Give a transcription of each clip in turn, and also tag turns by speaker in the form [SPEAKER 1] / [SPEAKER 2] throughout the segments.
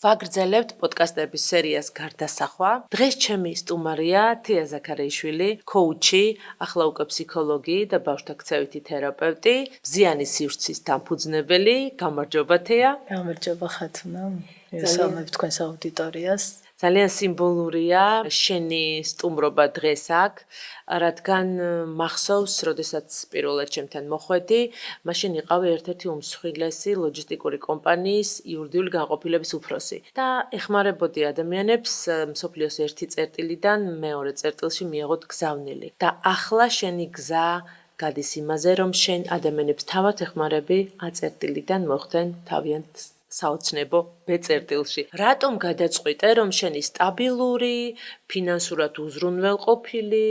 [SPEAKER 1] ვაგრძელებთ პოდკასტების სერიას გარდასახვა. დღეს ჩემი სტუმარია თია ზაქარიაშვილი, კოუჩი, ახლა უკვე ფსიქოლოგი და ბავშვთა ქცევითი თერაპევტი, მზიანი სივრცის დამფუძნებელი. გამარჯობა თია.
[SPEAKER 2] გამარჯობა ხათუნა. მივესალმებ თქვენს აუდიტორიას.
[SPEAKER 1] ძალიან სიმბოლურია შენი სტუმრობა დღეს აქ, რადგან მახსოვს, როდესაც პირველად ჩემთან მოხვედი, მაშინ იყავი ერთ-ერთი უმსხვილესი ლოჯისტიკური კომპანიის იურიდიული განყოფილების უფროსი და ეხმარებოდი ადამიანებს მსოფლიოს ერთი წერტილიდან მეორე წერტილში მიეღოთ გზავნილი. და ახლა შენი გზა გადის იმაზე, რომ შენ ადამიანებს თავად ეხმარები აწერტილიდან მოხდნენ თავიანთ საოცნებო ბეწერტილში. რატომ გადაწყვიტე, რომ შენი სტაბილური, ფინანსურად უზრუნველყოფილი,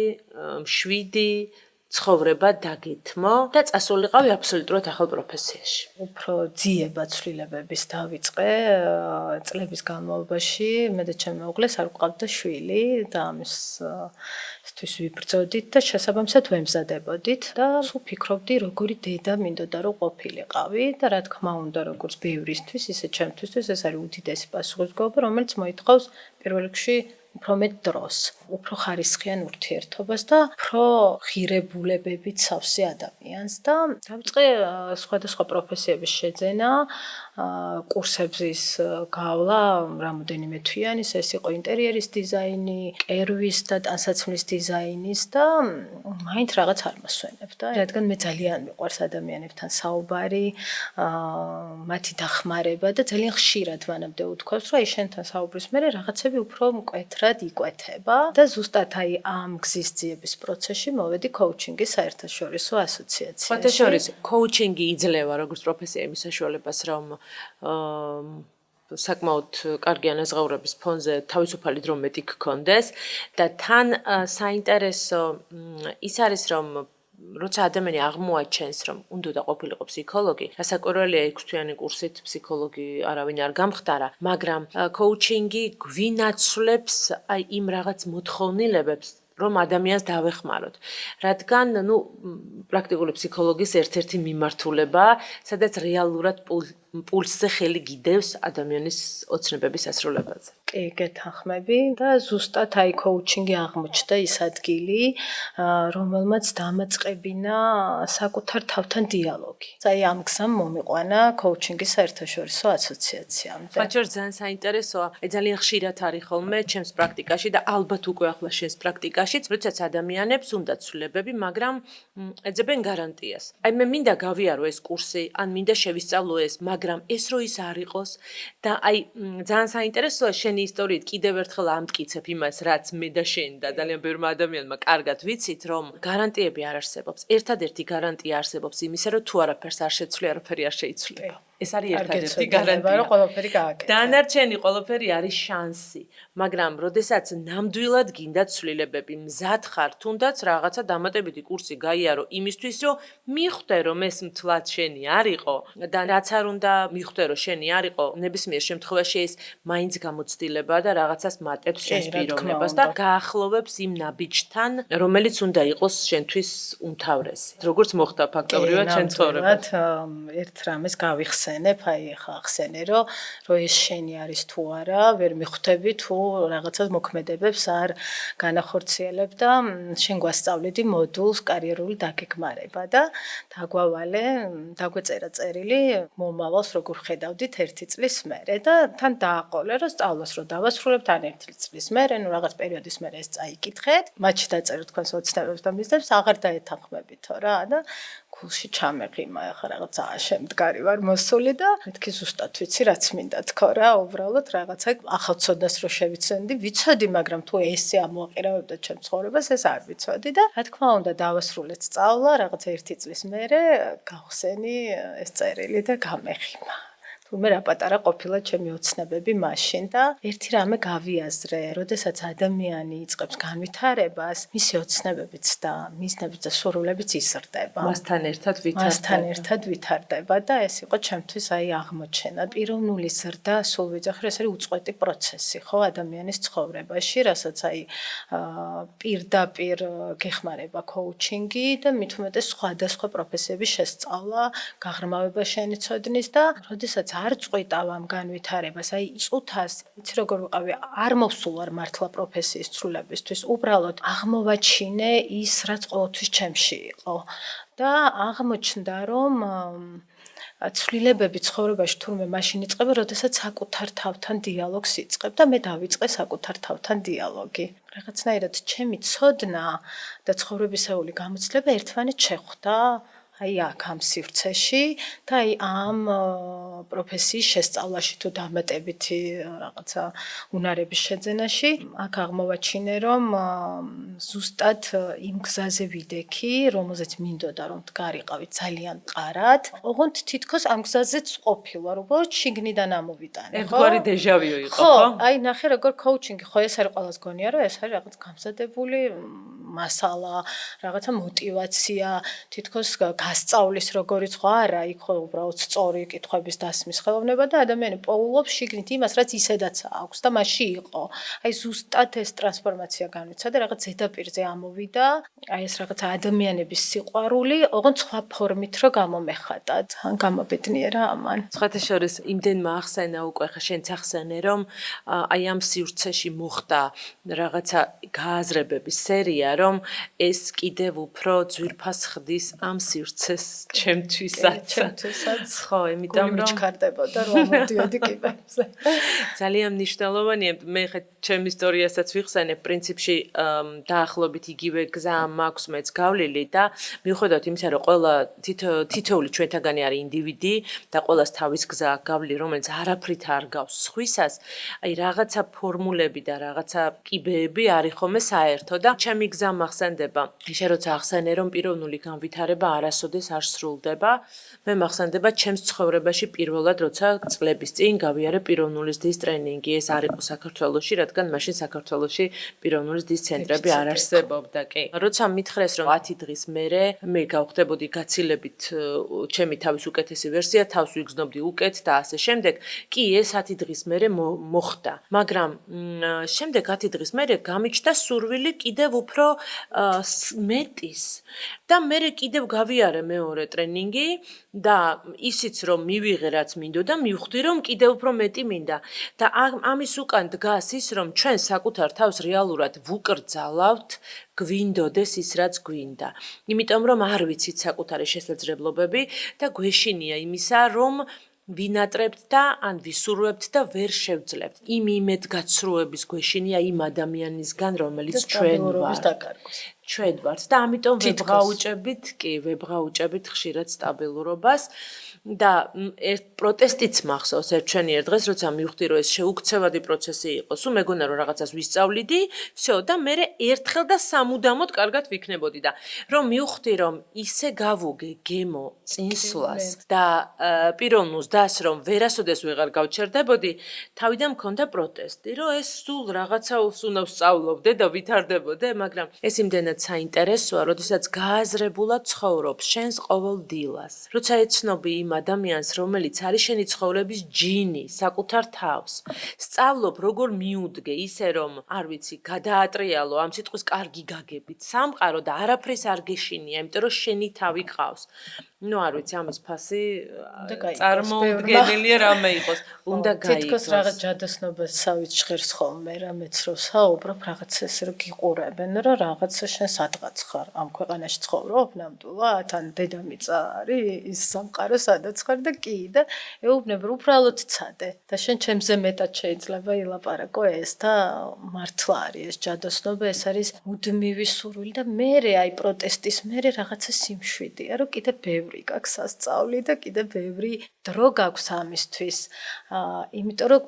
[SPEAKER 1] მშვიდი ცხოვრება დაგითმო და წასულიყავი აბსოლუტურად ახალ პროფესიაში?
[SPEAKER 2] უფრო ძიება ცვლილებების დავიწყე წლების განმავლობაში. მე და ჩემი მეუღლეს არ გვყავდა შვილი და ამისთვის ვიბრძოდით და შესაბამისად ვემზადებოდით და სულ ფიქრობდი, როგორი დედა მინდოდა რომ ყოფილიყავი და რა თქმა უნდა, როგორც ბევრისთვის, ისე ჩემთვისაც ეს არის უდიდესი პასუხისმგებლობა, რომელიც მოითხოვს პირველ რიგში უფრო მეტ დროს, უფრო ხარისხიან ურთიერთობას და უფრო ღირებულებებით სავსე ადამიანს და დავიწყე სხვადასხვა პროფესიების შეძენა, კურსების გავლა რამოდენიმე თვიანის, ეს იყო ინტერიერის დიზაინი, კერვის და ტანსაცმლის დიზაინის და მაინც რაღაც არ მოსვენებდა, რადგან მე ძალიან მიყვარს ადამიანებთან საუბარი, მათი დახმარება და ძალიან ხშირად მანამდე უთქვავს, რომ აი შენთან საუბრის მერე რაღაცები უფრო მკვეთრად იკვეთება და ზუსტად აი ამ გზის ძიების პროცესში მოვედი კოუჩინგის საერთაშორისო ასოციაციაში.
[SPEAKER 1] საერთაშორისო კოუჩინგი იძლევა როგორც პროფესია იმის საშუალებას, რომ საკმაოდ კარგი ანაზღაურების ფონზე თავისუფალი დრო მეტი გქონდეს და თან საინტერესო ის არის, რომ როცა ადამიანი აღმოაჩენს, რომ უნდა ყოფილიყო ფსიქოლოგი, რასაკვირველია 6 თვიანი კურსით ფსიქოლოგი არავინ არ გამხდარა, მაგრამ კოუჩინგი გვინაცვლებს აი იმ რაღაც მოთხოვნილებებს, რომ ადამიანს დავეხმაროთ. რადგან, პრაქტიკული ფსიქოლოგის ერთ-ერთი მიმართულება, სადაც რეალურად პულსზე ხელი გიდევს ადამიანის ოცნებების ასრულებაზე.
[SPEAKER 2] კი, გეთანხმები და ზუსტად აი კოუჩინგი აღმოჩნდა ის ადგილი, რომელმაც დამაწყებინა საკუთარ თავთან დიალოგი. აი ამ გზამ მომიყვანა კოუჩინგის საერთაშორისო ასოციაციამდე.
[SPEAKER 1] მათ შორის ძალიან საინტერესოა, ძალიან ხშირად არის ხოლმე ჩემს პრაქტიკაში და ალბათ უკვე ახლა შენს პრაქტიკაშიც, როდესაც ადამიანებს უნდათ ცვლილებები, მაგრამ ეძებენ გარანტიას. აი მე მინდა გავიარო ეს კურსი, ან მინდა შევისწავლო ეს, მაგრამ ეს რო ის არ იყოს და აი ძალიან საინტერესოა შენი ისტორიით კიდევ ერთხელ ამტკიცებ იმას, რაც მე და შენ და ძალიან ბევრმა ადამიანმა კარგად ვიცით, რომ გარანტიები არ არსებობს. ერთადერთი გარანტია არსებობს იმისა, რომ თუ არაფერს არ შეცვლი, არაფერი არ შეიცვლება. ეს არის ერთადერთი გარანტია,
[SPEAKER 2] რომ ყველაფერი გააკეთე.
[SPEAKER 1] დანარჩენი ყველაფერი არის შანსი, მაგრამ როდესაც ნამდვილად გინდა ცვლილებები, მზად ხარ, თუნდაც რაღაცა დამატებითი კურსი გაიარო იმისთვის, რომ მიხვდე, რომ ეს მთლად შენი არ იყო და რაც არ უნდა მიხვდე, რომ შენი არ იყო, ნებისმიერ შემთხვევაში ეს მაინც გამოცდილება და რაღაცას მატებს შენს პიროვნებას და გაახლოვებს იმ ნაბიჯთან, რომელიც უნდა იყოს შენთვის უმთავრესი. როგორც მოხდა ფაქტობრივად შენ ცხოვრებაში.
[SPEAKER 2] ერთ რამეს გავიხსენებ, აი ახლა ახსენე, რომ ეს შენი არის თუ არა, ვერ მიხვდები თუ რაღაცას მოქმედებებს არ განახორციელებ და შენ გვასწავლიდი მოდულს კარიერული დაგეგმარება და დაგვავალე, დაგვეწერა წერილი მომავალს როგორ ხედავდით 1 წლის მერე და თან დააყოლე, რომ სწავლას რო დავასრულებთ ან 1 წლის მერე, რაღაც პერიოდის მერე ეს წაიკითხეთ, მათში დაწეროთ თქვენს ოცნებებს და მიზნებს, აღარ დაეთანხმებითო რა და გულში ჩამეღიმა, ახლა რაღაც შემდგარი ვარ მოსული და მეთქი ზუსტად ვიცი რაც მინდა თქო რა, უბრალოდ რაღაცა ახალ ცოდნას რო შევიცენდი, ვიცოდი, მაგრამ თუ ესე ამოაყირავებდა ჩემ ცხოვრებას, ეს არ ვიცოდი და რა თქმა უნდა დავასრულეთ სწავლა, რაღაც 1 წლის მერე გავხსენი ეს წერილი და გამეღიმა. თუმცა რა პატარა ყოფილა ჩემი ოცნებები მაშინ და ერთი რამე გავიაზრე, როდესაც ადამიანი იწყებს განვითარებას, მისი ოცნებებიც და მიზნებიც და სურვილებიც იზრდება.
[SPEAKER 1] მასთან ერთად
[SPEAKER 2] ვითარდება და ეს იყო ჩემთვის აი აღმოჩენა. პიროვნული ზრდა სულ ვიძახი, ეს არის უწყვეტი პროცესი, ხო, ადამიანის ცხოვრებაში, რასაც აი პირდაპირ გეხმარება კოუჩინგი და მით უმეტეს სხვადასხვა პროფესიების შესწავლა, გაღრმავება შენი ცოდნის და როდესაც არ წყვიტავ ამ განვითარებას, აი წუთას, იცი როგორ ვიყავი, არ მოვსულ ვარ მართლა პროფესიის ცვლილებისთვის, უბრალოდ აღმოვაჩინე ის, რაც ყოველთვის ჩემში იყო და აღმოჩნდა, რომ ცვლილებები ცხოვრებაში თურმე მაშინ იწყება, როდესაც საკუთარ თავთან დიალოგს იწყებ და მე დავიწყე საკუთარ თავთან დიალოგი. რაღაცნაირად ჩემი ცოდნა და ცხოვრებისეული გამოცდილება ერთმანეთს შეხვდა აი აქ ამ სივრცეში და აი ამ პროფესიის შესწავლაში თუ დამატებითი რაღაცა უნარების შეძენაში აქ აღმოვაჩინე რომ ზუსტად იმ გზაზე ვიდექი, რომელზეც მინდოდა რომ დგარიყავი ძალიან მყარად. ოღონდ თითქოს ამ გზაზეც ყოფილვარ, უბრალოდ შიგნიდან ამოვიტანე, ხო?
[SPEAKER 1] ერთგვარი დეჟავიო იყო,
[SPEAKER 2] ხო,
[SPEAKER 1] ხო?
[SPEAKER 2] აი ნახე როგორ კოუჩინგი, ხო ეს არის ყველას გონია, რომ ეს არის რაღაც გამზადებული მასალა, რაღაცა мотиваცია, თითქოს გასწავლის როგორიც ხო არა, იქ ხო უბრალოდ სწორი კითხვების დასმის ხელოვნება და ადამიანი პოულობს შიგნით იმას, რაც ისედაც აქვს და მასში იყო. აი ზუსტად ეს ტრანსფორმაცია განვიცადა, რაღაც ზედაპირზე ამოვიდა, აი ეს რაღაცა ადამიანების სიყვარული, ოღონდ სხვა ფორმით რო გამომეხატად, ან გამობედნიერა ამან.
[SPEAKER 1] სხვათა შორის იმდენმა ახსენა უკვე ხა შენც ახსენე რომ აი ამ სივრცეში მოხდა რაღაცა გააზრებების სერია რომ ეს კიდევ უფრო ძვირფას ხდის ამ სივრცეს ჩემთვისაც. ხო, იმიტომ რომ
[SPEAKER 2] მიჩქარდებოდა რომ ამოდიოდი კიბებზე.
[SPEAKER 1] ძალიან მნიშვნელოვანია. მე ხა ჩემ ისტორიასაც ვიხსენებ, პრინციპში დაახლოებით იგივე გზა მაქვს მეც გავლილი და მიუხედავად იმისა, რომ ყველა თითოეული ჩვენთაგანი არის ინდივიდი და ყველას თავის გზა აქვს გავლილი, რომელიც არაფრით არ გავს სხვისას, აი რაღაცა ფორმულები და რაღაცა კიბეები არის ხოლმე საერთო და ჩემი გზა მახსენდება. შენ როცა ახსენე რომ პიროვნული განვითარება არასოდეს არ სრულდება, მე მახსენდება ჩემს ცხოვრებაში პირველად როცა წლების წინ გავიარე პიროვნული ზრდის ტრენინგი. ეს არ იყო საქართველოში, რადგან მაშინ საქართველოში პიროვნული ზრდის ცენტრები არ არსებობდა, კი. როცა მითხრეს რომ 10 დღის მერე მე გავხდებოდი გაცილებით ჩემი თავის უკეთესი ვერსია, თავს ვიგზნობდი უკეთ და ასე შემდეგ, კი ეს 10 დღის მერე მოხდა. მაგრამ შემდეგ 10 დღის მერე გამიჩნდა სურვილი კიდევ უფრო მეტის და მერე კიდევ გავიარე მეორე ტრენინგი და ისიც რომ მივიღე რაც მინდოდა, მივხვდი რომ კიდევ უფრო მეტი მინდა და ამის უკან დგას ის რომ ჩვენ საკუთარ თავს რეალურად ვუკრძალავთ გვინდოდეს ის რაც გვინდა. იმიტომ რომ არ ვიცით საკუთარი შესაძლებლობები და გვეშინია იმისა რომ ვინატრებთ და ან ვისურვებთ და ვერ შევძლებთ. იმ იმედგაცრუების გვეშინია იმ ადამიანისგან, რომელიც ჩვენ ვართ. ჩვენ ვართ და ამიტომ ვებრაუჭებით ხშირად სტაბილურობას და ერთ პროტესტიც მახსოვს ჩვენი ერთ დღეს, როცა მივხვდი რომ ეს შეუქცევადი პროცესი იყო. სულ მეგონა რომ რაღაცას ვისწავლიდი, всё და მე ერთხელ და სამუდამოდ კარგად ვიქნებოდი და რომ მივხვდი რომ ისე გავუგე გემო წინსვლას და პიროვნულს დას რომ ვერასოდეს ვეღარ გავჩერდებოდი, თავიდან მქონდა პროტესტი, რომ ეს სულ რაღაცას უნდა ვსწავლობდე და ვითარდებოდე, მაგრამ ეს იმდენად საინტერესოა, როდესაც გააზრებულად ცხოვრობს შენს ყოველ დილას. როცა ეცნობი იმ ადამიანს, რომელიც არის შენი ცხოვრების ჯინი, საკუთარ თავს. სწავლობ როგორ მიუდგე ისე რომ, არ ვიცი, გადაატრიალო ამ სიტყვის კარგი გაგებით, სამყარო და არაფრის არ გეშინია, იმიტომ რომ შენი თავი ყავს. ნუ არ ვიცი, ამის ფასი წარმოუდგენელია რამე იყოს. უნდა გაიგოს.
[SPEAKER 2] თითქოს რაღაც ჯადოსნობას სავით ჟღერს ხოლმე რა მეც რო საუბრობ, რაღაც ესე რომ გიყურებენ, რომ რაღაცა შენ სადღაც ხარ, ამ ქვეყანაში ცხოვრობ ნამდვილად, ან დედამიწა არის ის სამყარო სადაც ხარ და კი და ეუბნებ რომ უბრალოდ ცადე და შენ ჩემზე მეტად შეიძლება ილაპარაკო ეს და მართლა არის ეს ჯადოსნობა, ეს არის მუდმივი სურვილი და მერე აი პროტესტის მერე რაღაცა სიმშვიდეა, რომ კიდე ბევრი გაქვს სასწავლი და კიდე ბევრი დრო გაქვს ამისთვის. იმიტომ რომ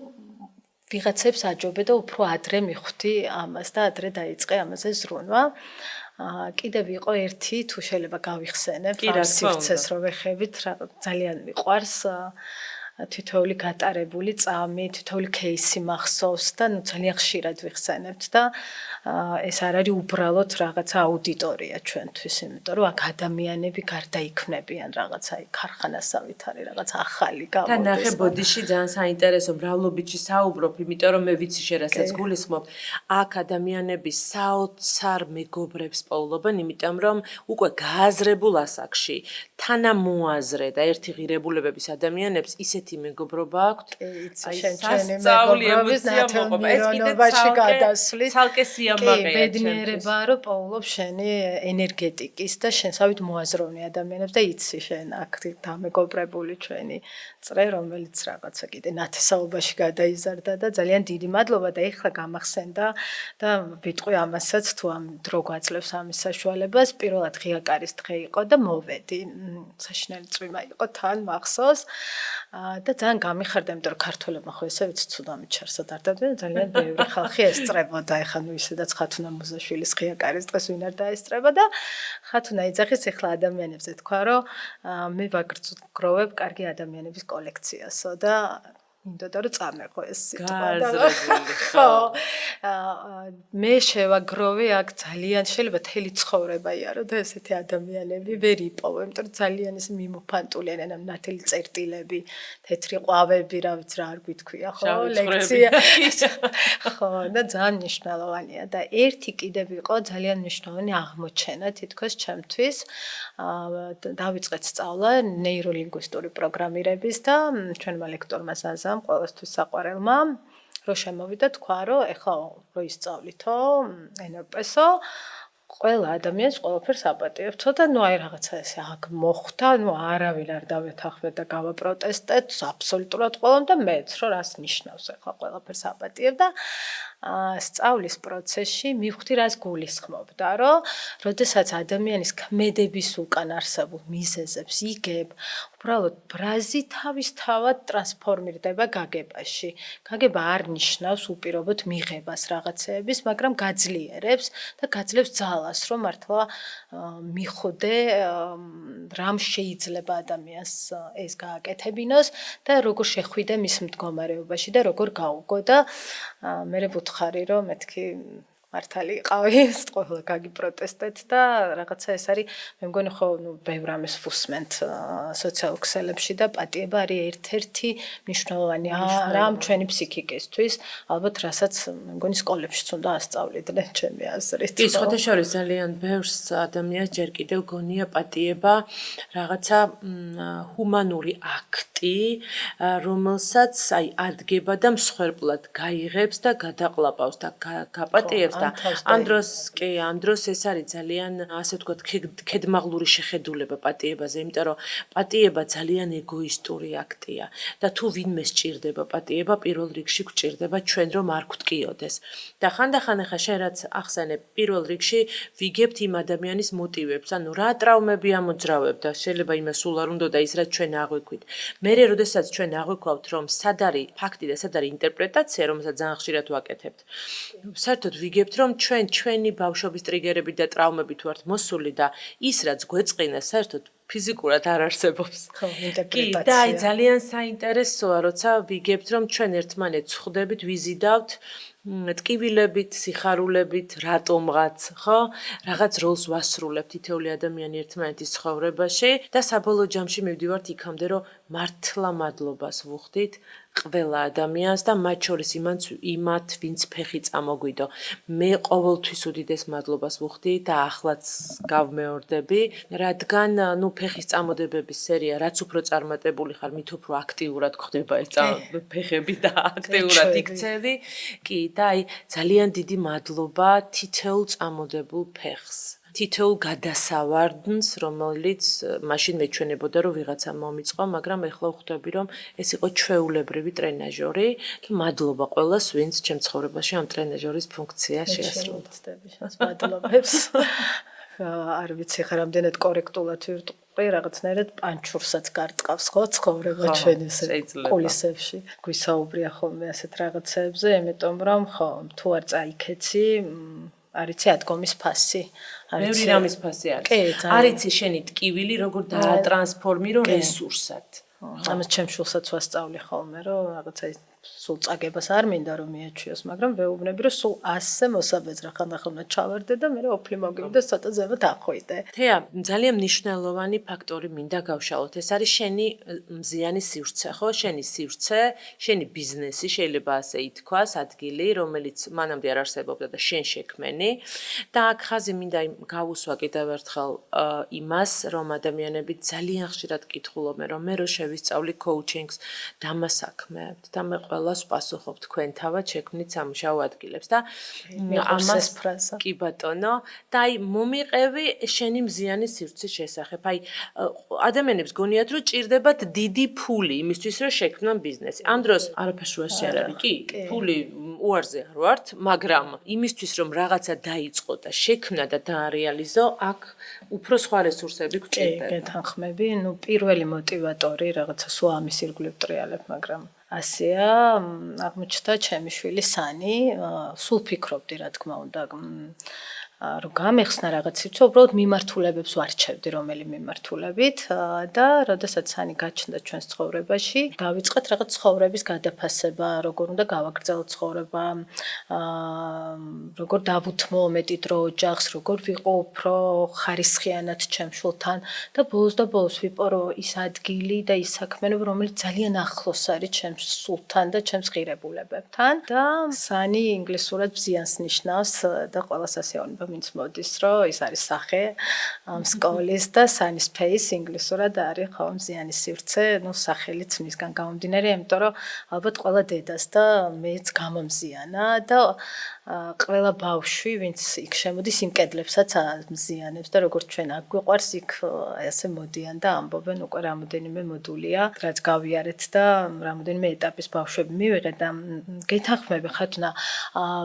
[SPEAKER 2] ვიღაცებს აჯობე და უფრო ადრე მიხვდი ამას და ადრე დაიწყე ამაზე ზრუნვა. კიდევ იყო ერთი თუ შეიძლება გავიხსენებ ამ სივრცეს რო ვეხებით, ძალიან მიყვარს თითოეული გატარებული წამი, თითოეული кейსი მახსოვს და ნუ ძალიან ხშირად ვიხსენებთ და ეს არ არის უბრალოდ რაღაცა აუდიტორია ჩვენთვის, იმიტომ რომ აქ ადამიანები გარდაიქმნებიან რაღაცა ქარხანასავით არის რაღაც ახალი გამოდის.
[SPEAKER 1] და ნახე ბოდიში ძალიან საინტერესო მრავლობითში საუბრობ, იმიტომ რომ მე ვიცი შენ რასაც გულისხმობ, აქ ადამიანები საოცარ მეგობრებს პოულობენ, იმიტომ რომ უკვე გააზრებულ ასაკში თანამოაზრე და ერთი ღირებულებების ადამიანებს ისეთი ასეთი მეგობრობა აქვთ.
[SPEAKER 2] იცი, შენ ჩვენი მეგობრობის ნათელმირონობაში გადასვლის.
[SPEAKER 1] ცალკე სიამაყეა.
[SPEAKER 2] ბედნიერება რომ პოულობ შენი ენერგეტიკის და შენსავით მოაზროვნე ადამიანებს და იცი შენ აქ დამეგობრებული ჩვენი წრე, რომელიც რაღაცა კიდე ნათესაობაში გადაიზარდა და ძალიან დიდი მადლობა და ეხლა გამახსენდა და ვიტყვი ამასაც თუ ამ დრო გვაძლევს ამის საშუალებას. პირველად ღიაკარის დღე იყო და მოვედი. საშინელი წვიმა იყო თან მახსოვს და ძალიან გამიხარდა, იმიტომ რომ ქართველებმა ხო ესე ვიცი ცუდამით ჩარსად არდებდნენ, ძალიან ბევრი ხალხი ესწრებოდა. ეხლა ნუ ისედაც ხათუნა მუზაშვილის ღიაკარის დღეს ვინ არ დაესწრება და ხათუნა იძახის ეხლა ადამიანებზე თქვა, რომ მე ვაგრძნობ კარგი ადამიანების კოლექციასო და მინდოდა რომ წამეყო ეს სიტყვა და ხო მე შევაგროვე აქ ძალიან შეიძლება თელი ცხოვრება იარო და ესეთი ადამიანები ვერ იპოვე, იმიტომ რომ ძალიან ის მიმოფანტული ან ნათელი წერტილები, თეთრი ყვავები, რა ვიცი რა არ გვითქვია ხო ლექცია ხო და ძალიან მნიშვნელოვანია და ერთი კიდევ იყო ძალიან მნიშვნელოვანი აღმოჩენა თითქოს ჩემთვის დავიწყეთ სწავლა ნეიროლინგვისტური პროგრამირების და ჩვენმა ლექტორმა ზაზამ ყოველთვის საყვარელმა რო შემოვიდა თქვა რომ ეხლა რო ისწავლითო NLP-სო ყველა ადამიანს ყველაფერს აპატიებთო და ნუ აი რაღაცა ესე აქ მოხდა, ნუ არავინ არ დავეთანხმდა და გავაპროტესტეთ აბსოლუტურად ყველამ და მეც რომ რას ნიშნავს ეხლა ყველაფერს აპატიებ და სწავლის პროცესში მივხვდი რას გულისხმობდა, რომ როდესაც ადამიანის ქმედების უკან არსებულ მიზეზებს იგებ, უბრალოდ ბრაზი თავისთავად ტრანსფორმირდება გაგებაში. გაგება არ ნიშნავს უპირობოდ მიღებას რაღაცეების, მაგრამ გაძლიერებს და გაძლევს ძალას, რომ მართლა მიხვდე რამ შეიძლება ადამიანს ეს გააკეთებინოს და როგორ შეხვიდე მის მდგომარეობაში და როგორ გაუგო და მე ვუთხარი რომ მეთქი მართალი იყავი, ყველა გაგიპროტესტეთ და რაღაცა ეს არის, მე მგონი ხო, ნუ ბევრ ამას ვუსმენთ სოციალურ ქსელებში და პატიება არის ერთ-ერთი მნიშვნელოვანი რამ ჩვენი ფსიქიკისთვის, ალბათ რასაც მე მგონი სკოლებშიც უნდა ასწავლიდნენ ჩემი აზრით.
[SPEAKER 1] კი, სხვადასხვა ძალიან ბევრს ადამიანს ჯერ კიდევ გონია პატიება რაღაცა ჰუმანური აქტი, რომელსაც აი ადგება და მსხვერპლად გაიღებს და გადაყლაპავს და გაპატიებს და ამ დროს ეს არის ძალიან ასე ვთქვათ ქედმაღლური შეხედულება პატიებაზე, იმიტომ რომ პატიება ძალიან ეგოისტური აქტია და თუ ვინმე სჭირდება პატიება, პირველ რიგში გვჭირდება ჩვენ რომ არ გვტკიოდეს. და ხანდახან ახლა შენ რაც ახსენებ, პირველ რიგში ვიგებთ იმ ადამიანის მოტივებს, ანუ რა ტრავმები ამოძრავებდა, შეიძლება იმას სულ არ უნდა და ის რაც ჩვენ აღვიქვით. მერე როდესაც ჩვენ აღვიქვავთ რომ სად არის ფაქტი და სად არის ინტერპრეტაცია, რომელსაც ძალიან ხშირად ვაკეთებთ. საერთოდ ვიგებთ რომ ჩვენი ბავშვობის ტრიგერები და ტრავმები თუ ართ მოსული და ის რაც გვეწყინა საერთოდ ფიზიკურად არ არსებობს.
[SPEAKER 2] ხო, ინტერპრეტაცია.
[SPEAKER 1] და აი ძალიან საინტერესოა, როცა ვიგებთ რომ ჩვენ ერთმანეთს ხვდებით, ვიზიდავთ ტკივილებით, სიხარულებით, რატომღაც, ხო? რაღაც როლს ვასრულებთ თითოეული ადამიანი ერთმანეთის ცხოვრებაში და საბოლოო ჯამში მივდივართ იქამდე, რომ მართლა მადლობას ვუხდით ყველა ადამიანს და მათ შორის იმათ, ვინც ფეხი წამოგვიდო. მე ყოველთვის უდიდეს მადლობას ვუხდი და ახლაც გავმეორდები, რადგან ნუ ფეხის წამოდებების სერია, რაც უფრო წარმატებული ხარ, მით უფრო აქტიურად ხდება ეს ფეხები და აქტიურად იქცევი. კი, და აი ძალიან დიდი მადლობა თითოეულ წამოდებულ ფეხს. თითოეულ გადასავარდნს, რომელიც მაშინ მეჩვენებოდა, რომ ვიღაცა მომიწყო, მაგრამ ეხლა ვხვდები, რომ ეს იყო ჩვეულებრივი ტრენაჟორი და მადლობა ყველას, ვინც ჩემ ცხოვრებაში ამ ტრენაჟორის ფუნქცია შეასრულა.
[SPEAKER 2] მადლობებს. არ ვიცი ხა რამდენად კორექტულად ვირტყვი, რაღაცნაირად პანჩურსაც გარტყავს ხო ცხოვრება ჩვენ ესე კულისებში. გვისაუბრია ხოლმე ასეთ რაღაცებზე, იმიტომ რომ ხო, თუ არ წაიქეცი არიცი ადგომის ფასი.
[SPEAKER 1] ბევრი რამის ფასი არის. არიცი შენი ტკივილი როგორ დაატრანსფორმირო რესურსად.
[SPEAKER 2] ამას ჩემ შულსაც ვასწავლი ხოლმე, რომ რაღაცა სულ წაგებას არ მინდა რომ მიაჩვიოს, მაგრამ ვეუბნები რომ სულ 100-ზე მოსაბეძრა ხანდახანდა ჩავარდე და მე ოფლი მოგივიდეს ცოტა ზემოთ ახვიდე.
[SPEAKER 1] თეა, ძალიან მნიშვნელოვანი ფაქტორი მინდა გავშალოთ. ეს არის შენი მზიანი სივრცე, ხო? შენი სივრცე, შენი ბიზნესი, შეიძლება ასე ითქვას, ადგილი, რომელიც მანამდე არ არსებობდა და შენ შექმენი. და აქ ხაზი მინდა გავუსვა კიდევ ერთხელ იმას, რომ ადამიანები ძალიან ხშირად კითხულობენ, რომ მე რო შევისწავლი coaching-ს, დამასაქმებთ და მე ყველას პასუხობ თქვენ თავად შექმნით სამუშაო ადგილებს და
[SPEAKER 2] ამას ფრაზა.
[SPEAKER 1] კი ბატონო, და აი მომიყევი შენი მზიანი სივრცის შესახებ. აი ადამიანებს გონიათ რომ ჭირდებათ დიდი ფული იმისთვის რომ შექმნან ბიზნესი. ამ დროს არაფერს უარსი არ არის, კი, ფული უარზე არ ვართ, მაგრამ იმისთვის რომ რაღაცა დაიწყო და შექმნა და დაარეალიზო, აქ უფრო სხვა რესურსები გვჭირდება.
[SPEAKER 2] გეთანხმები, პირველი მოტივატორი რაღაცა სულ ამის ირგვლივ ტრიალებ, მაგრამ ასეა, აღმოჩნდა ჩემი შვილი სანი, სულ ფიქრობდი რა თქმა უნდა, რომ გამეხსნა რაღაც სივრცე, უბრალოდ მიმართულებებს ვარჩევდი, რომელი მიმართულებით და როდესაც სანი გაჩნდა ჩვენს ცხოვრებაში, დავიწყეთ რაღაც ცხოვრების გადაფასება, როგორ უნდა გავაგრძელოთ ცხოვრება, როგორ დავუთმო მეტი დრო ოჯახს, როგორ ვიყო უფრო ხარისხიანად ჩემ შვილთან და ბოლოს ვიპო, რომ ის ადგილი და ის საქმიანობა, რომელიც ძალიან ახლოს არის ჩემს სულთან და ჩემს ღირებულებებთან და სანი ინგლისურად ბზიანს ნიშნავს და ყველას ასეავნება ვინც მოდის, რომ ის არის სახე ამ სკოლის და სანის ფეის ინგლისურად არის ხო მზიანი სივრცე, ну სახელიც მისგან გამომდინარე, იმიტომ რომ ალბათ ყველა დედას და მეც გამომზიანა და ყველა ბავშვი, ვინც იქ შემოდის, იმ კედლებსაც მზიანებს და როგორც ჩვენ აქ გვიყვარს, იქ ასე მოდიან და ამბობენ უკვე რამოდენიმე მოდულია, რაც გავიარეთ და რამოდენიმე ეტაპის ბავშვები მივიღეთ და გეთანხმები ხათუნა,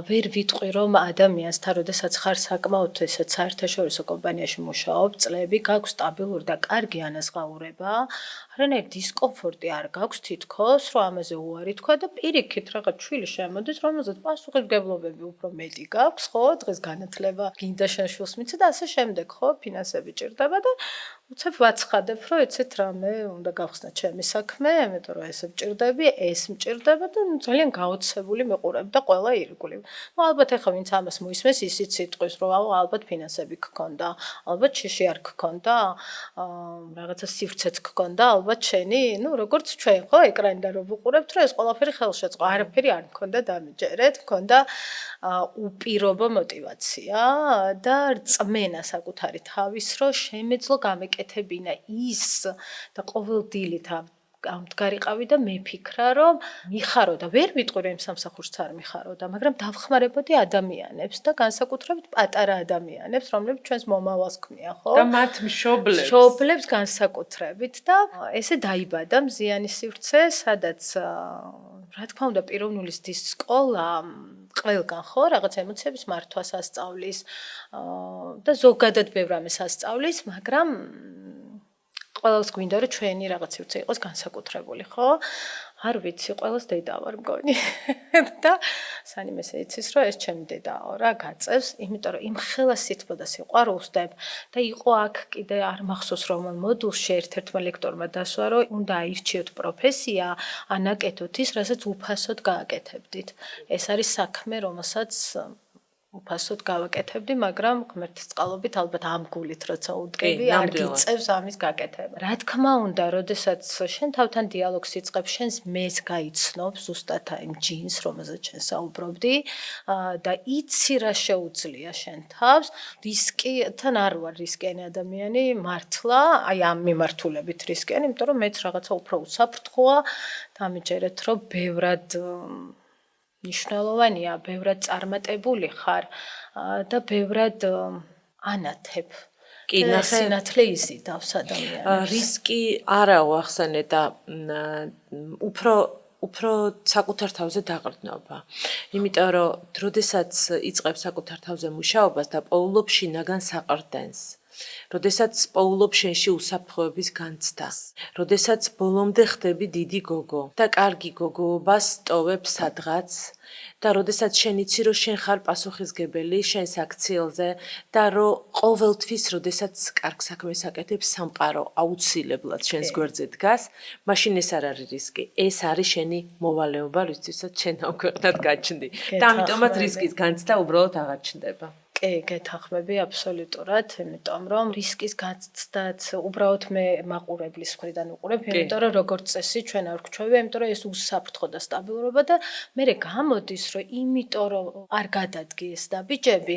[SPEAKER 2] ვერ ვიტყვი რომ ადამიანსთან, როდესაც ხარ საკმაოდ ესეც საერთაშორისო კომპანიაში მუშაობ, წლები გაქვს სტაბილური და კარგი ანაზღაურება, არანაირი დისკომფორტი არ გაქვს თითქოს, რომ ამაზე უარი თქვა და პირიქით რაღაც ჩვილი შემოდის, რომელზეც პასუხისმგებლობები უფრო მეტი გაქვს, ხო, დღეს განათლება გინდა შენ შვილს მიცე და ასე შემდეგ, ხო, ფინანსები ჭირდება და უცებ ვაცხადებ, რომ ეცეთ რამე უნდა გავხსნა ჩემი საქმე, იმიტომ რომ ესე მჭირდები, ეს მჭირდება და ძალიან გაოცებული მიყურებ და ყველა ირგვლივ. ну ალბათ ახლა ვინც ამას მოისმეს, ისიც იტყვის, რომ ალბათ ფინანსები გქონდა, ალბათ შიში არ გქონდა, რაღაცა სივრცეც გქონდა, ალბათ შენი, ну როგორც ჩვენ ხო ეკრანიდან რო ვუყურებთ, რომ ეს ყველაფერი ხელშეწყო, არაფერი არ მქონდა დამიჯერეთ, მქონდა უპირობო мотиваცია და რწმენა საკუთარი თავის, რომ შემეძლო გამეკეთებინა ის და ყოველდილით ამდგარიყავი და მეფიქრა, რომ მიხარო და ვერ ვიტყვი რომ სამსახურს არ მიხარო და მაგრამ დავხმარებოდი ადამიანებს და განსაკუთრებით პატარა ადამიანებს, რომლებიც ჩვენს მომავალს ქმნიან, ხო?
[SPEAKER 1] და მათ მშობლებს.
[SPEAKER 2] მშობლებს განსაკუთრებით და ესე დაიბადა მზიანი სივრცე, სადაც რა თქმა უნდა პიროვნულის დის სკოლა ყველგან ხო რაღაც ემოციების მართვას ასწავლის და ზოგადად ბევრ ამას ასწავლის, მაგრამ ყველას გვინდა რომ ჩვენი რაღაც სივრცე იყოს განსაკუთრებული, ხო? არ ვიცი, ყველას დედა ვარ მგონი. და სანიმესე იცის რომ ეს ჩემი დედაო რა გაწევს, იმიტომ რომ იმ ხელას სითბო და სიყვარულს და იყო აქ კიდე არ მახსოვს რომელ მოდულში ერთ-ერთმა ლექტორმა დასვა, რომ უნდა აირჩიოთ პროფესია, ანაკეთოთ ის, რასაც უფასოდ გააკეთებდით. ეს არის საქმე, რომელსაც უფასოდ გავაკეთებდი, მაგრამ ღმერთის წყალობით ალბათ ამ გულით როცა უდგები, არ გიწევს ამის გაკეთება. რა თქმა უნდა, როდესაც შენ თავთან დიალოგს იწყებ, შენს მეს გაიცნობ ზუსტად იმ ჯინს, რომელზეც შენ საუბრობდი და იცი რა შეუძლია შენ თავს, რისკიდან არ ვარ რისკიანი ადამიანი, მართლა, აი ამ მიმართულებით რისკიანი, იმიტომ რომ მეც რაღაცა უფრო უსაფრთხოა, დამიჯერეთ, რომ ბევრად ნიშნულოვანია, ბევრად წარმატებული ხარ და ბევრად ანათებ. კი, ნახე, სინათლე იზიდავს ადამიანებს.
[SPEAKER 1] რისკი არა ვახსენე და უფრო საკუთარ თავზე დაყრდნობა. იმიტომ რომ როდესაც იწყებ საკუთარ თავზე მუშაობას და პოულობ შინაგან საყრდენს. როდესაც პოულობ შენში უსაფრთხოების განცდა, როდესაც ბოლომდე ხდები დიდი გოგო და კარგი გოგოობას ტოვებ სადღაც და როდესაც შენ იცი რომ შენ ხარ პასუხისგებელი შენს აქციელზე და რომ ყოველთვის როდესაც კარგ საქმეს აკეთებ სამყარო აუცილებლად შენს გვერდზე დგას, მაშინ ეს არ არის რისკი. ეს არის შენი მოვალეობა, რისთვისაც შენ ამ ქვეყნად გაჩნდი. და ამიტომაც რისკის განცდა უბრალოდ აღარ ჩნდება.
[SPEAKER 2] კი, გეთანხმები აბსოლუტურად, იმიტომ რომ რისკის განცდაც უბრალოდ მე მაყურებლის მხრიდან უყურებ, იმიტომ რომ როგორც წესი ჩვენ არ გვჩვევია, იმიტომ რომ ეს უსაფრთხო და სტაბილურობა და მე გამოდის, რომ იმიტომ რომ არ გადადგი ეს დაბიჯები,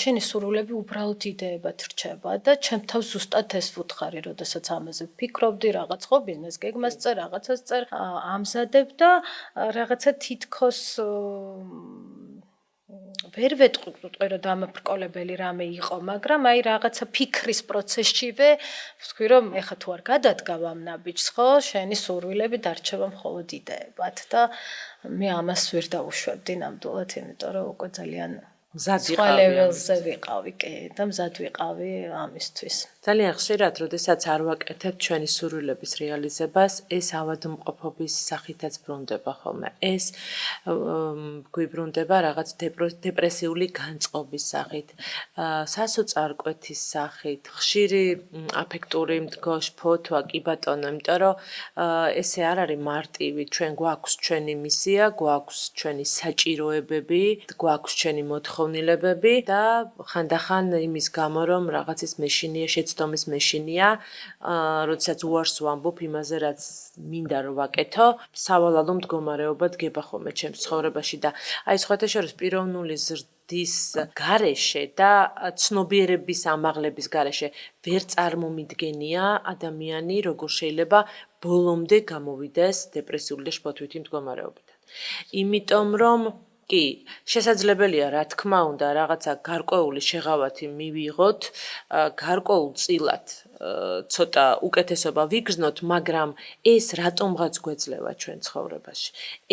[SPEAKER 2] შენი სურვილები უბრალოდ იდეებად რჩება და ჩემ თავს ზუსტად ეს ვუთხარი, როდესაც ამაზე ვფიქრობდი, რაღაც ხო ბიზნეს გეგმას წერ, რაღაცას წერ, ამზადებ და რაღაცა თითქოს ვერ ვეტყვი რომ დამაბრკოლებელი რამე იყო, მაგრამ აი რაღაცა ფიქრის პროცესშივე ვთქვი რომ ეხა თუ არ გადადგავ ამ ნაბიჯს, ხო, შენი სურვილები დარჩება მხოლოდ იდეებად და მე ამას ვერ დავუშვებდი ნამდვილად, იმიტომ რომ უკვე ძალიან სხვა ლეველზე ვიყავი, კი, და მზად ვიყავი ამისთვის.
[SPEAKER 1] ძალიან ხშირად, როდესაც არ ვაკეთებ ჩვენი სურვილების რეალიზებას, ეს ავადმყოფობის სახითაც ბრუნდება ხოლმე. ეს გვიბრუნდება რაღაც დეპრესიული განწყობის სახით, სასოწარკვეთის სახით, ხშირი აფექტური მდგოშ-ფოთვა, კი ბატონო, იმიტომ რომ ესე არ არის მარტივი, ჩვენ გვაქვს ჩვენი მისია, გვაქვს ჩვენი საჭიროებები, გვაქვს ჩვენი მოთხოვნილებები და ხანდახან იმის გამო რომ რაღაცის მეშინია შეცდომის მეშინია, როდესაც უარს ვამბობ იმაზე, რაც მინდა რომ ვაკეთო, სავალალო მდგომარეობა დგება ხოლმე ჩემს ცხოვრებაში და აი სხვათა შორის პიროვნული ზრდის გარეშე და ცნობიერების ამაღლების გარეშე ვერ წარმომიდგენია ადამიანი, როგორ შეიძლება ბოლომდე გამოვიდეს დეპრესიული და შფოთვითი მდგომარეობიდან. იმიტომ რომ კი, შესაძლებელია, რა თქმა უნდა, რაღაცა გარკვეული შეღავათი მივიღოთ, გარკვეულწილად ცოტა უკეთესობა ვიგრძნოთ, მაგრამ ეს რატომღაც გვეძლევა ჩვენ ცხოვრებაში.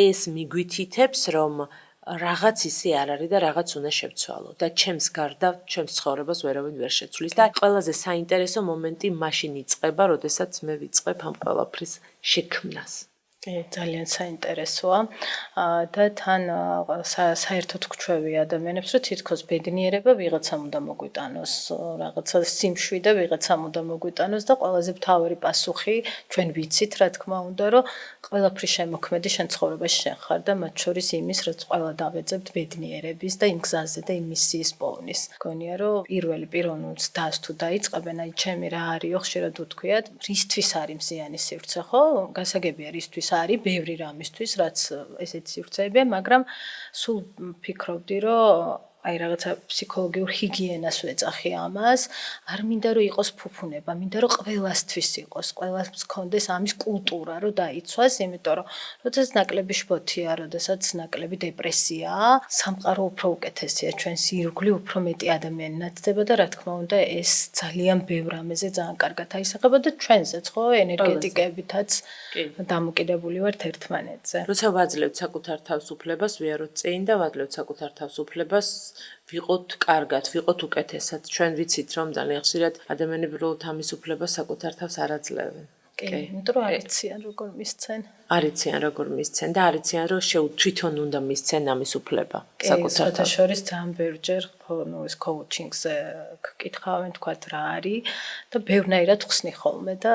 [SPEAKER 1] ეს მიგვითითებს, რომ რაღაც ისე არ არის და რაღაც უნდა შევცვალო და ჩემს გარდა ჩემს ცხოვრებას ვერავინ ვერ შეცვლის და ყველაზე საინტერესო მომენტი მაშინ იწყება, როდესაც მე ვიწყებ ამ ყველაფრის შექმნას.
[SPEAKER 2] ძალიან საინტერესოა და თან საერთოდ გვჩვევი ადამიანებს, რომ თითქოს ბედნიერება ვიღაცამ უნდა მოგვიტანოს, რაღაცა სიმშვიდე ვიღაცამ უნდა მოგვიტანოს და ყველაზე მთავარი პასუხი ჩვენ ვიცით, რა თქმა უნდა, რომ ყველაფრის შემოქმედი შენ ცხოვრებაში შენ ხარ და მათ შორის იმის, რაც ყველა დავეძებთ ბედნიერების და იმ გზაზე და იმ მისიის პოვნის. მგონია, რომ პირველ ზდას თუ დაიწყებენ, აი ჩემი რა არისო, ხშირად უთქვიათ, რისთვის არის მზიანი სივრცე, ხო? გასაგებია რისთვის არის ბევრი რამისთვის, რაც ესეთი სივრცეებია, მაგრამ სულ ფიქრობდი, რომ აი რაღაცა ფსიქოლოგიურ ჰიგიენას ვეძახი ამას, არ მინდა რომ იყოს ფუფუნება, მინდა რომ ყველასთვის იყოს, ყველას მქონდეს ამის კულტურა, რომ დაიცვას, იმიტომ რომ როდესაც ნაკლები შფოთია, როდესაც ნაკლები დეპრესიაა, სამყარო უფრო უკეთესია, ჩვენს ირგვლივ უფრო მეტი ადამიანი ნათდება და რა თქმა უნდა, ეს ძალიან ბევრ რამეზე ძალიან კარგად აისახება და ჩვენზეც, ხო, ენერგეტიკებითაც დამოკიდებული ვართ ერთმანეთზე.
[SPEAKER 1] როცა ვაძლევთ საკუთარ თავისუფლებას, ვიაროთ წინ და ვაძლევთ საკუთარ თავისუფლებას ვიყოთ კარგად, ვიყოთ უკეთესად. ჩვენ ვიცით, რომ ძალიან ხშირად ადამიანები უბრალოდ ამის უფლებას საკუთარ თავს არ აძლევენ.
[SPEAKER 2] კი, იმიტომ რომ არ იციან როგორ მისცენ.
[SPEAKER 1] არ იციან როგორ მისცენ და არ იციან რომ თვითონ უნდა მისცენ ამის უფლება
[SPEAKER 2] საკუთარ თავს. შორის ძალიან ბევრჯერ ეს კოუჩინგზე გკითხავენ, თქვათ რა არის და ბევრნაირად ხსნი ხოლმე და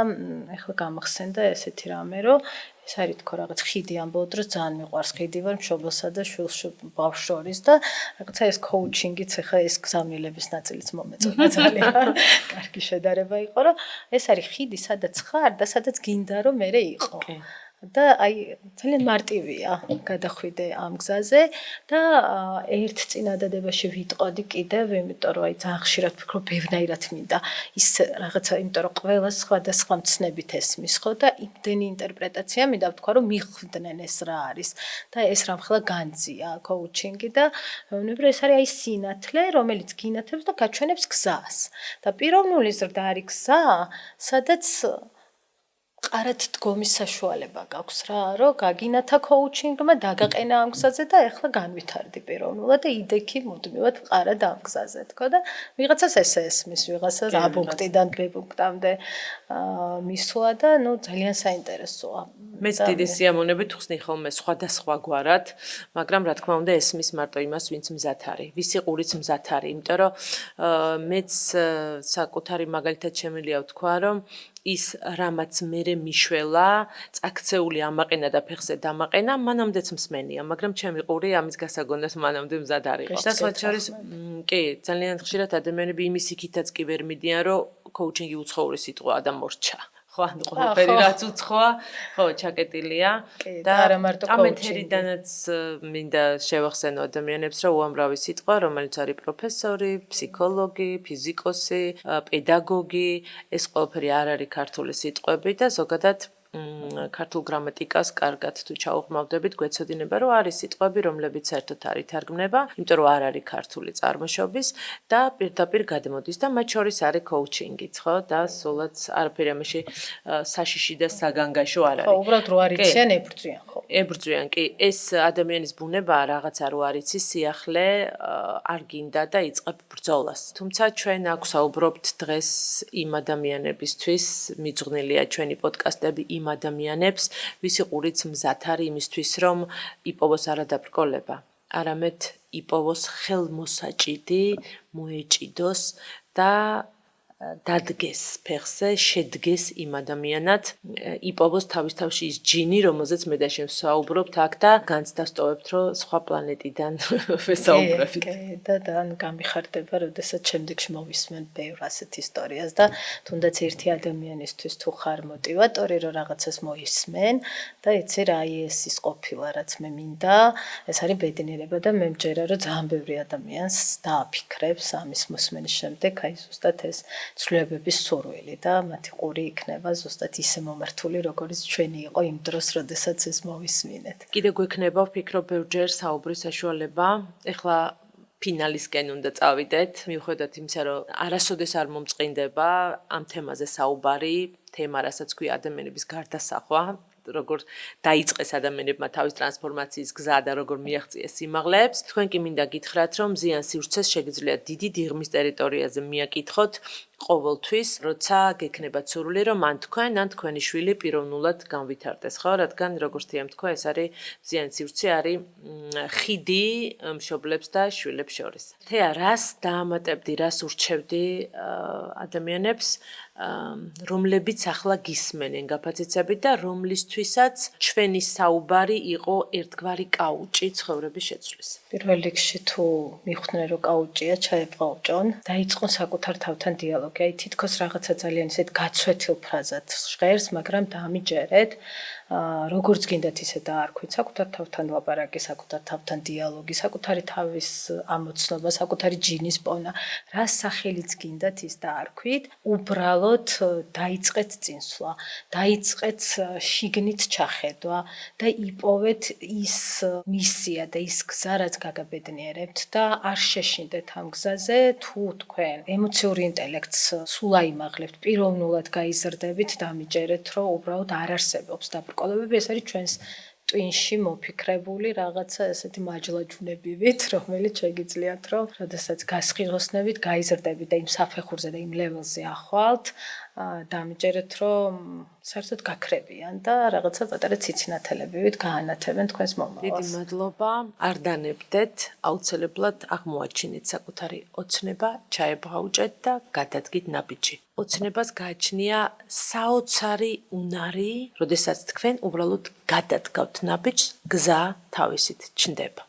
[SPEAKER 2] ეხლა გამახსენდა ესეთი რამე, რომ ეს არის თქო რაღაც ხიდი ამბობ დროს ძალიან მიყვარს ხიდი ვარ მშობელსა და შვილს ბავშვს შორის და რაღაცა ეს კოუჩინგიც ეხა ეს გზავნილების ნაწილიც მომეწონა ძალიან კარგი შედარება იყო რომ ეს არის ხიდი სადაც ხარ და სადაც გინდა რომ მე იყო და აი ძალიან მარტივია გადახვიდე ამ გზაზე და ერთ წინადადებაში ვიტყოდი კიდევ იმიტომ რომ აი ძალიან ხშირად ვფიქრობ ბევრნაირად მინდა ის რაღაცა იმიტომ რომ ყველა სხვადასხვა მცნებით ესმის ხო და იმდენი ინტერპრეტაცია მინდა ვთქვა რომ მიხვდნენ ეს რა არის და ეს რამხელა განძია კოუჩინგი და მეუბნები რომ ეს არის აი სინათლე რომელიც გინათებს და გაჩვენებს გზას და პიროვნული ზრდა არის გზა სადაც ყარად დგომის საშუალება გაქვს რა, რომ გაგინათა კოუჩინგმა დაგაყენა ამ გზაზე და ეხლა განვითარდი პიროვნულად და იდექი მუდმივად ყარად ამ გზაზე თქო და ვიღაცას ესე ესმის, ვიღაცას A პუნქტიდან B პუნქტამდე მისვლა და ნუ ძალიან საინტერესოა.
[SPEAKER 1] მეც დიდი სიამოვნებით ხსნი ხოლმე სხვადასხვა გვარად, მაგრამ რა თქმა უნდა ესმის მარტო იმას, ვინც მზად არის. ვისი ყურიც მზად არის, იმიტომ რომ მეც საკუთარი მაგალითად შემიძლია ვთქვა, რომ ის რამაც მერე მიშველა, წაქცეული ამაყენა და ფეხზე დამაყენა, მანამდეც მსმენია, მაგრამ ჩემი ყური ამის გასაგონად მანამდე მზად არ იყო. და სხვა შორის, კი, ძალიან ხშირად ადამიანები იმის იქითაც კი ვერ მიდიან, რომ კოუჩინგი უცხოური სიტყვაა და მორჩა. ხო, ანუ ყველაფერი რაც უცხოა, ხო, ჩაკეტილია
[SPEAKER 2] და არა მარტო კოუჩინგი.
[SPEAKER 1] ამ ეთერიდანაც მინდა შევახსენო ადამიანებს, რომ უამრავი სიტყვა, რომელიც არის პროფესორი, ფსიქოლოგი, ფიზიკოსი, პედაგოგი, ეს ყველაფერი არ არის ქართული სიტყვები და ზოგადად ქართულ გრამატიკას კარგად თუ ჩაუღმავდებით, გვეცოდინება, რომ არის სიტყვები, რომლებიც საერთოდ არ ითარგმნება, იმიტომ რომ არ არის ქართული წარმოშობის და პირდაპირ გადმოდის და მათ შორის არის კოუჩინგიც, ხო? და სულაც არაფერი ამაში საშიში და საგანგაშო არ არის.
[SPEAKER 2] ხო, უბრალოდ რო არ იციან, ებრძვიან, ხო.
[SPEAKER 1] ებრძვიან, კი, ეს ადამიანის ბუნებაა, რაღაცა რო არ იცის, სიახლე არ გინდა და იწყებ ბრძოლას. თუმცა ჩვენ აქ საუბრობთ დღეს იმ ადამიანებისთვის, მიძღვნილია ჩვენი პოდკასტები იმ ადამიანებს, ვისი ყურიც მზად არის იმისთვის, რომ იპოვოს არა დაბრკოლება, არამედ იპოვოს ხელმოსაჭიდი, მოეჭიდოს და დადგეს ფეხზე, შედგეს იმ ადამიანად, იპოვოს თავის თავში ის ჯინი, რომელზეც მე და შენ ვსაუბრობთ აქ და განცდასტოვებთ, რომ სხვა პლანეტიდან ვესაუბრებთ.
[SPEAKER 2] კი, და გამიხარდება, როდესაც შემდეგში მოვისმენ ბევრ ასეთ ისტორიას და თუნდაც ერთი ადამიანისთვის თუ ხარ მოტივატორი, რომ რაღაცას მოისმენ და იცი რა, ეს ის ყოფილა, რაც მე მინდა, ეს არის ბედნიერება და მე მჯერა, რომ ძალიან ბევრი ადამიანს დააფიქრებს ამის მოსმენის შემდეგ, აი ზუსტად ეს ცვლილებების სურვილი და მათი ყური იქნება ზუსტად ისე მომართული, როგორც ჩვენი იყო იმ დროს, როდესაც ეს მოვისმინეთ.
[SPEAKER 1] კიდე გვექნება, ვფიქრობ, ბევრჯერ საუბრის საშუალება. ეხლა ფინალისკენ უნდა წავიდეთ, მიუხედავად იმისა, რომ არასოდეს არ მომწყინდება ამ თემაზე საუბარი, თემა, რასაც ქვია ადამიანების გარდასახვა, როგორ დაიწყეს ადამიანებმა თავის ტრანსფორმაციის გზა და როგორ მიაღწიეს სიმაღლეებს. თქვენ კი მინდა გითხრათ, რომ ზიან სივრცეს შეგიძლიათ დიდი დიღმის ტერიტორიაზე მიაკითხოთ ყოველთვის, როცა გექნებათ სურვილი, რომ ან თქვენი შვილი პიროვნულად განვითარდეს, ხო? რადგან როგორც თიამ თქვა, ეს არის ზიან სივრცე არის ხიდი მშობლებს და შვილებს შორის. თეა, რას დაამატებდი, რას ურჩევდი ადამიანებს, რომლებიც ახლა გისმენენ გაფაციცებით და რომლისთვისაც ჩვენი საუბარი იყო ერთგვარი კაუჭი ცხოვრების შეცვლის.
[SPEAKER 2] პირველ რიგში თუ მიხვდნენ, რომ კაუჭია, ჩაებღავჭონ, დაიწყონ საკუთარ თავთან დიალოგი. აი თითქოს რაღაცა ძალიან ისეთ გაცვეთილ ფრაზად ჟღერს, მაგრამ დამიჯერეთ, როგორც გინდათ ისე დაარქვით, საკუთარ თავთან ლაპარაკი, საკუთარ თავთან დიალოგი, საკუთარი თავის ამოცნობა, საკუთარი ჯინის პოვნა, რა სახელიც გინდათ ის დაარქვით, უბრალოდ დაიწყეთ წინსვლა, დაიწყეთ შიგნით ჩახედვა და იპოვეთ ის მისია და ის გზა, რაც გაგაბედნიერებთ და არ შეშინდეთ ამ გზაზე, თუ თქვენ ემოციური ინტელექტს სულ აიმაღლებთ, პიროვნულად გაიზრდებით, დამიჯერეთ, რომ უბრალოდ არ არსებობს დაბრკოლებები, ეს არის ჩვენს ტვინში მოფიქრებული რაღაცა ესეთი მაჯლაჯვნებივით, რომელიც შეგიძლიათ, რომ როდესაც გასხიროსნებით, გაიზრდებით და იმ საფეხურზე და იმ ლეველზე ახვალთ, დამიჯერეთ, რომ საერთოდ გაქრებიან და რაღაცა პატარა ციცინათელებივით გაანათებენ თქვენს მომავალს.
[SPEAKER 1] დიდი მადლობა. არ დანებდეთ, აუცილებლად აღმოაჩინეთ საკუთარი ოცნება, ჩაებღავჭეთ და გადადგით ნაბიჯი. ოცნებას გააჩნია საოცარი უნარი, როდესაც თქვენ უბრალოდ გადადგავთ ნაბიჯს, გზა თავისით ჩნდება.